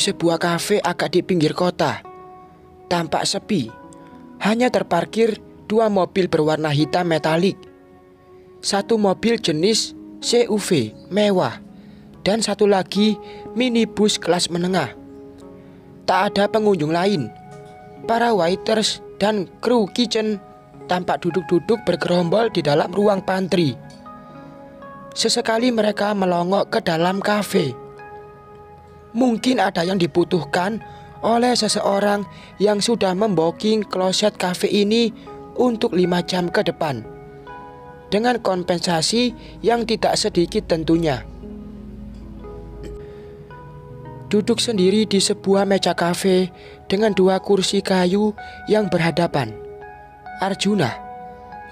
sebuah kafe agak di pinggir kota. Tampak sepi, hanya terparkir 2 mobil berwarna hitam metalik. Satu mobil jenis CUV mewah dan satu lagi minibus kelas menengah. Tak ada pengunjung lain. Para waiters dan kru kitchen tampak duduk-duduk bergerombol di dalam ruang pantry. Sesekali mereka melongok ke dalam kafe. Mungkin ada yang dibutuhkan oleh seseorang yang sudah membooking kloset kafe ini untuk 5 jam ke depan, dengan kompensasi yang tidak sedikit tentunya. Duduk sendiri di sebuah meja kafe dengan 2 kursi kayu yang berhadapan, Arjuna,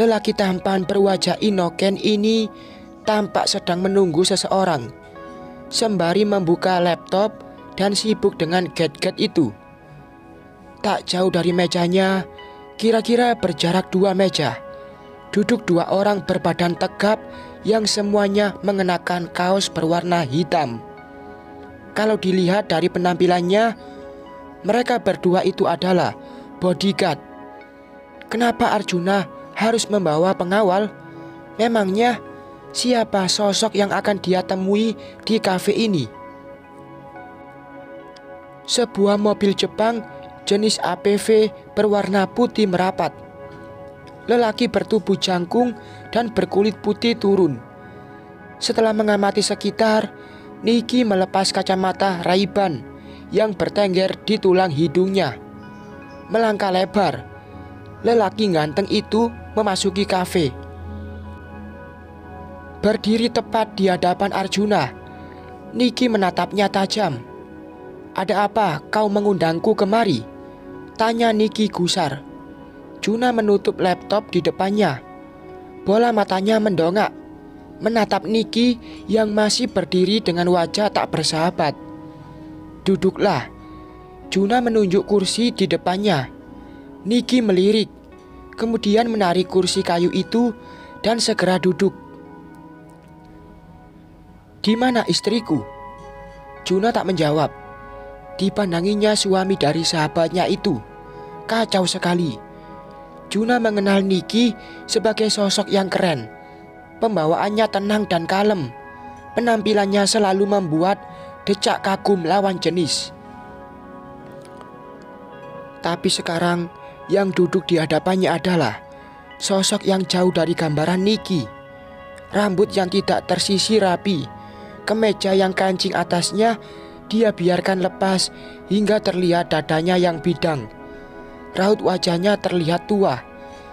lelaki tampan berwajah inoken ini, tampak sedang menunggu seseorang, sembari membuka laptop dan sibuk dengan gadget itu. Tak jauh dari mejanya, kira-kira berjarak 2 meja, duduk 2 orang berbadan tegap yang semuanya mengenakan kaos berwarna hitam. Kalau dilihat dari penampilannya, mereka berdua itu adalah bodyguard. Kenapa Arjuna harus membawa pengawal? Memangnya siapa sosok yang akan dia temui di kafe ini? Sebuah mobil Jepang jenis APV berwarna putih merapat. Lelaki bertubuh jangkung dan berkulit putih turun. Setelah mengamati sekitar, Niki melepas kacamata Ray-Ban yang bertengger di tulang hidungnya. Melangkah lebar, lelaki ganteng itu memasuki kafe. Berdiri tepat di hadapan Arjuna, Niki menatapnya tajam. "Ada apa kau mengundangku kemari?" tanya Niki gusar. Juna menutup laptop di depannya. Bola matanya mendongak, menatap Niki yang masih berdiri dengan wajah tak bersahabat. "Duduklah." Juna menunjuk kursi di depannya. Niki melirik, kemudian menarik kursi kayu itu dan segera duduk. "Di mana istriku?" Juna tak menjawab. Dipandanginya suami dari sahabatnya itu. Kacau sekali. Juna mengenal Niki sebagai sosok yang keren. Pembawaannya tenang dan kalem. Penampilannya selalu membuat decak kagum lawan jenis. Tapi sekarang yang duduk di hadapannya adalah sosok yang jauh dari gambaran Niki. Rambut yang tidak tersisir rapi, kemeja yang kancing atasnya dia biarkan lepas hingga terlihat dadanya yang bidang. Raut wajahnya terlihat tua,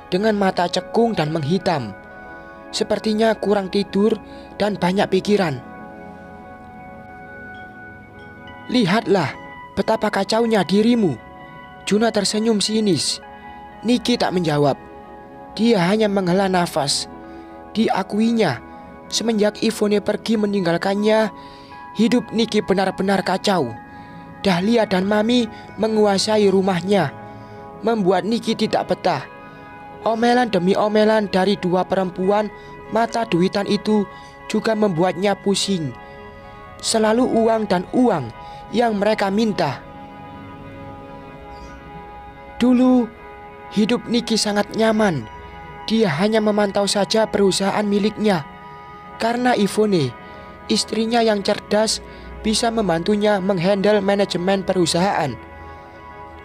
dengan mata cekung dan menghitam. Sepertinya kurang tidur dan banyak pikiran. "Lihatlah betapa kacaunya dirimu." Juna tersenyum sinis. Niki tak menjawab. Dia hanya menghela nafas. Diakuinya, semenjak Ivone pergi meninggalkannya, hidup Niki benar-benar kacau. Dahlia dan Mami menguasai rumahnya, membuat Niki tidak betah. Omelan demi omelan dari 2 perempuan mata duitan itu juga membuatnya pusing. Selalu uang dan uang yang mereka minta. Dulu hidup Niki sangat nyaman. Dia hanya memantau saja perusahaan miliknya. Karena Ivone, istrinya yang cerdas, bisa membantunya menghandle manajemen perusahaan.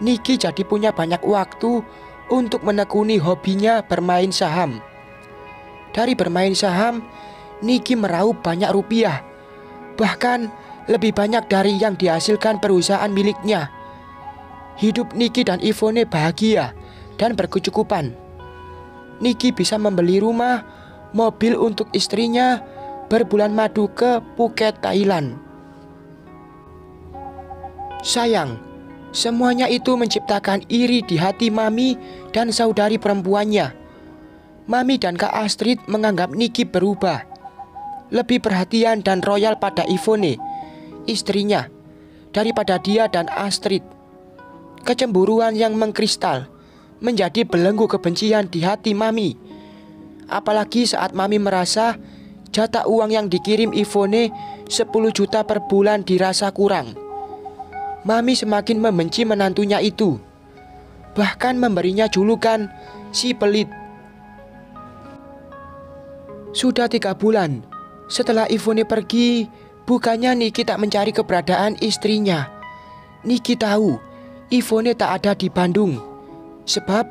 Niki jadi punya banyak waktu untuk menekuni hobinya bermain saham. Dari bermain saham, Niki meraup banyak rupiah, bahkan lebih banyak dari yang dihasilkan perusahaan miliknya. Hidup Niki dan Ivone bahagia dan berkecukupan. Niki bisa membeli rumah, mobil untuk istrinya, berbulan madu ke Phuket, Thailand. Sayang, semuanya itu menciptakan iri di hati Mami dan saudari perempuannya. Mami dan Kak Astrid menganggap Niki berubah, lebih perhatian dan royal pada Ivone, istrinya, daripada dia dan Astrid. Kecemburuan yang mengkristal menjadi belenggu kebencian di hati Mami. Apalagi saat Mami merasa jatah uang yang dikirim Ivone 10 juta per bulan dirasa kurang. Mami semakin membenci menantunya itu, bahkan memberinya julukan si pelit. Sudah 3 bulan setelah Ivone pergi, bukannya Niki tak mencari keberadaan istrinya. Niki tahu Ivone tak ada di Bandung, sebab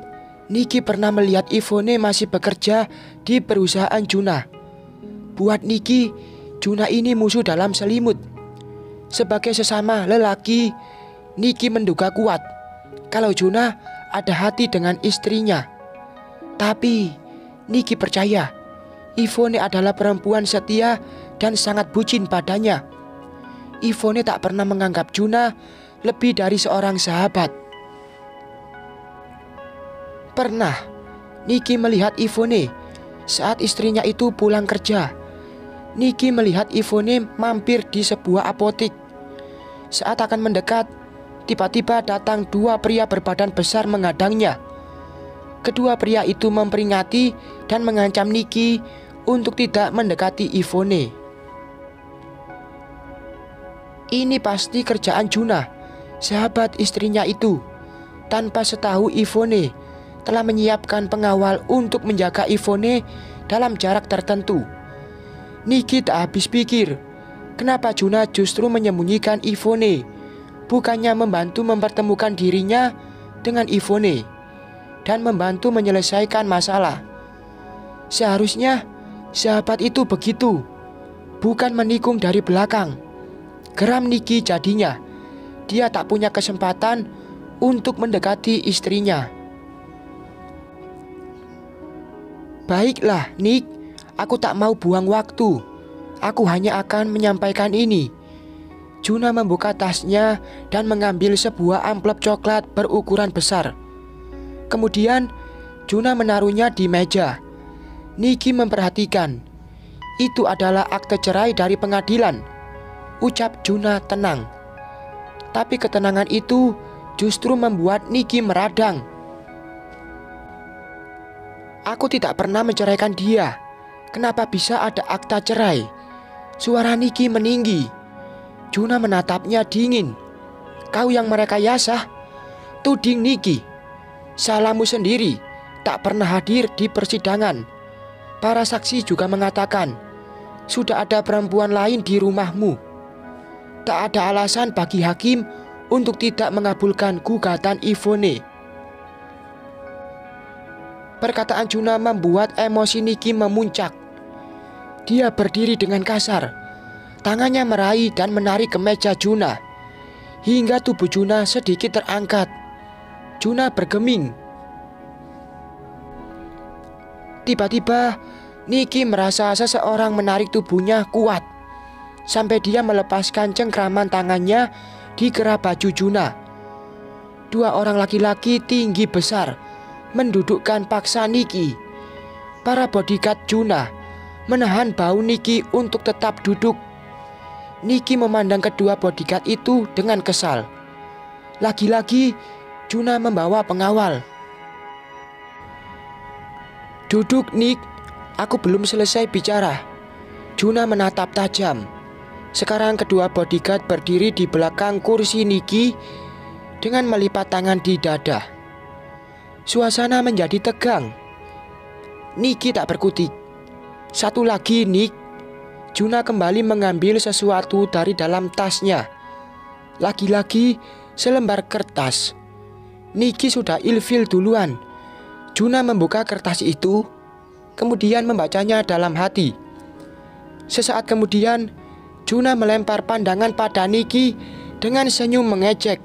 Niki pernah melihat Ivone masih bekerja di perusahaan Juna. Buat Niki, Juna ini musuh dalam selimut. Sebagai sesama lelaki, Niki menduga kuat kalau Juna ada hati dengan istrinya. Tapi Niki percaya Ivone adalah perempuan setia dan sangat bucin padanya. Ivone tak pernah menganggap Juna lebih dari seorang sahabat. Pernah Niki melihat Ivone saat istrinya itu pulang kerja. Niki melihat Ivone mampir di sebuah apotik. Saat akan mendekat, tiba-tiba datang 2 pria berbadan besar menghadangnya. Kedua pria itu memperingati dan mengancam Niki untuk tidak mendekati Ivone. Ini pasti kerjaan Juna, sahabat istrinya itu. Tanpa setahu Ivone telah menyiapkan pengawal untuk menjaga Ivone dalam jarak tertentu. Niki tak habis pikir, kenapa Juna justru menyembunyikan Ivone, bukannya membantu mempertemukan dirinya dengan Ivone dan membantu menyelesaikan masalah. Seharusnya sahabat itu begitu, bukan menikung dari belakang. Geram Niki jadinya. Dia tak punya kesempatan untuk mendekati istrinya. Baiklah, Nick, aku tak mau buang waktu. Aku hanya akan menyampaikan ini. Juna membuka tasnya dan mengambil sebuah amplop coklat berukuran besar. Kemudian Juna menaruhnya di meja. Niki memperhatikan. Itu adalah akte cerai dari pengadilan, ucap Juna tenang. Tapi ketenangan itu justru membuat Niki meradang. Aku tidak pernah menceraikan dia. Kenapa bisa ada akta cerai? Suara Niki meninggi. Juna menatapnya dingin. Kau yang merekayasa, tuding Niki. Salahmu sendiri, tak pernah hadir di persidangan. Para saksi juga mengatakan, sudah ada perempuan lain di rumahmu. Tak ada alasan bagi hakim untuk tidak mengabulkan gugatan Ivone. Perkataan Juna membuat emosi Niki memuncak. Dia berdiri dengan kasar. Tangannya meraih dan menarik kemeja Juna hingga tubuh Juna sedikit terangkat. Juna bergeming. Tiba-tiba Niki merasa seseorang menarik tubuhnya kuat sampai dia melepaskan cengkraman tangannya di kerah baju Juna. 2 orang laki-laki tinggi besar mendudukkan paksa Niki. Para bodyguard Juna menahan bahu Niki untuk tetap duduk. Niki memandang kedua bodyguard itu dengan kesal. Lagi-lagi Juna membawa pengawal. Duduk, Nick. Aku belum selesai bicara. Juna menatap tajam. Sekarang kedua bodyguard berdiri di belakang kursi Niki dengan melipat tangan di dada. Suasana menjadi tegang. Niki tak berkutik. Satu lagi, Nick. Juna kembali mengambil sesuatu dari dalam tasnya. Lagi-lagi selembar kertas. Niki sudah ilfil duluan. Juna membuka kertas itu, kemudian membacanya dalam hati. Sesaat kemudian, Juna melempar pandangan pada Niki dengan senyum mengejek.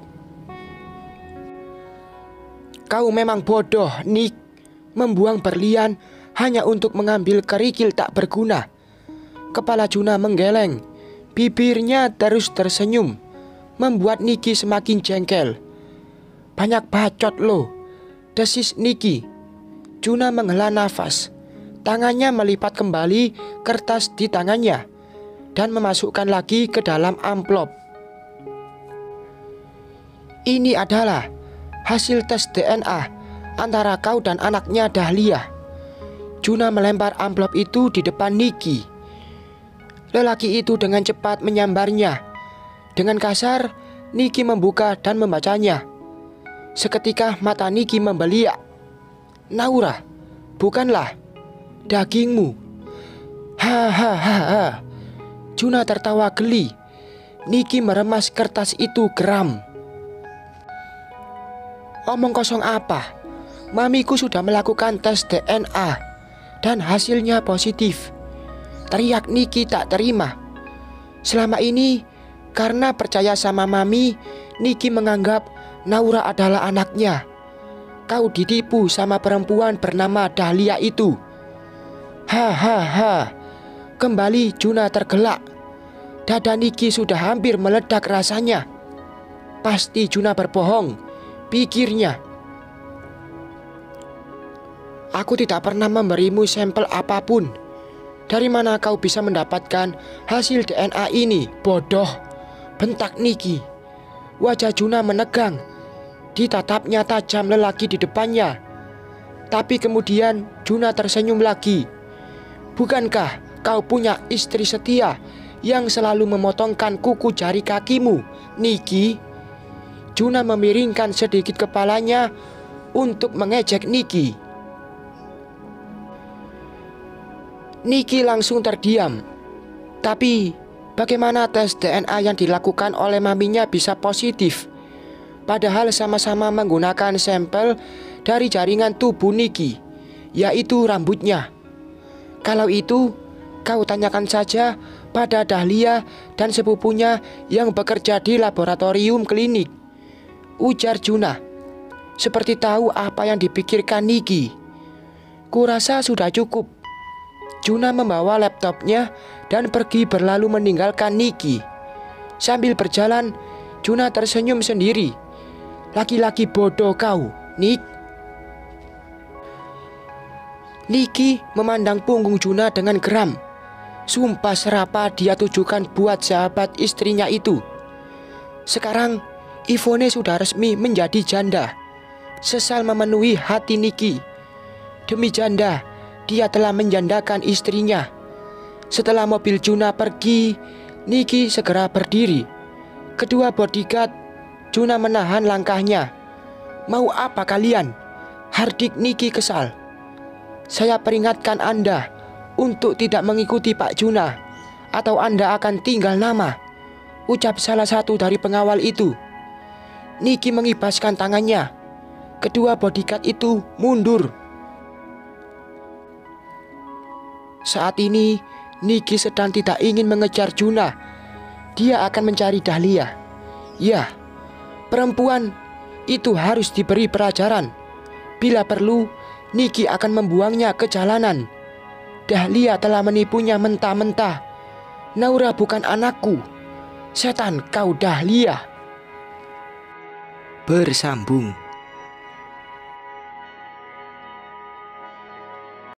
Kau memang bodoh, Nick. Membuang berlian hanya untuk mengambil kerikil tak berguna. Kepala Juna menggeleng. Bibirnya terus tersenyum, membuat Niki semakin jengkel. Banyak bacot lo, desis Niki. Juna menghela nafas. Tangannya melipat kembali kertas di tangannya dan memasukkan lagi ke dalam amplop. Ini adalah hasil tes DNA antara kau dan anaknya Dahlia. Juna melempar amplop itu di depan Niki. Lelaki itu dengan cepat menyambarnya. Dengan kasar, Niki membuka dan membacanya. Seketika mata Niki membeliak. Naura, bukanlah dagingmu. Hahaha. Juna tertawa geli. Niki meremas kertas itu geram. Omong kosong apa? Mamiku sudah melakukan tes DNA dan hasilnya positif. Teriak Niki tak terima. Selama ini karena percaya sama mami, Niki menganggap Naura adalah anaknya. Kau ditipu sama perempuan bernama Dahlia itu. Hahaha. Kembali Juna tergelak. Dada Niki sudah hampir meledak rasanya. Pasti Juna berbohong, pikirnya. Aku tidak pernah memberimu sampel apapun. Dari mana kau bisa mendapatkan hasil DNA ini, bodoh? Bentak Niki. Wajah Juna menegang. Ditatapnya tajam lelaki di depannya. Tapi kemudian Juna tersenyum lagi. Bukankah kau punya istri setia yang selalu memotongkan kuku jari kakimu, Niki? Juna memiringkan sedikit kepalanya untuk mengejek Niki. Niki langsung terdiam. Tapi bagaimana tes DNA yang dilakukan oleh maminya bisa positif? Padahal sama-sama menggunakan sampel dari jaringan tubuh Niki, yaitu rambutnya. Kalau itu, kau tanyakan saja pada Dahlia dan sepupunya yang bekerja di laboratorium klinik, ujar Juna. Seperti tahu apa yang dipikirkan Niki. Kurasa sudah cukup. Juna membawa laptopnya dan pergi berlalu meninggalkan Niki. Sambil berjalan, Juna tersenyum sendiri. Laki-laki bodoh kau, Nick. Niki memandang punggung Juna dengan geram. Sumpah serapa dia tujukan buat sahabat istrinya itu. Sekarang Ivone sudah resmi menjadi janda. Sesal memenuhi hati Niki. Demi janda, dia telah menjandakan istrinya. Setelah mobil Juna pergi, Niki segera berdiri. Kedua bodyguard Juna menahan langkahnya. Mau apa kalian? Hardik Niki kesal. Saya peringatkan Anda untuk tidak mengikuti Pak Juna, atau Anda akan tinggal nama, ucap salah satu dari pengawal itu. Niki mengibaskan tangannya. Kedua bodyguard itu mundur. Saat ini Niki sedang tidak ingin mengejar Juna. Dia akan mencari Dahlia. Ya, perempuan itu harus diberi pelajaran. Bila perlu, Niki akan membuangnya ke jalanan. Dahlia telah menipunya mentah-mentah. Naura bukan anakku. Setan kau, Dahlia. Bersambung.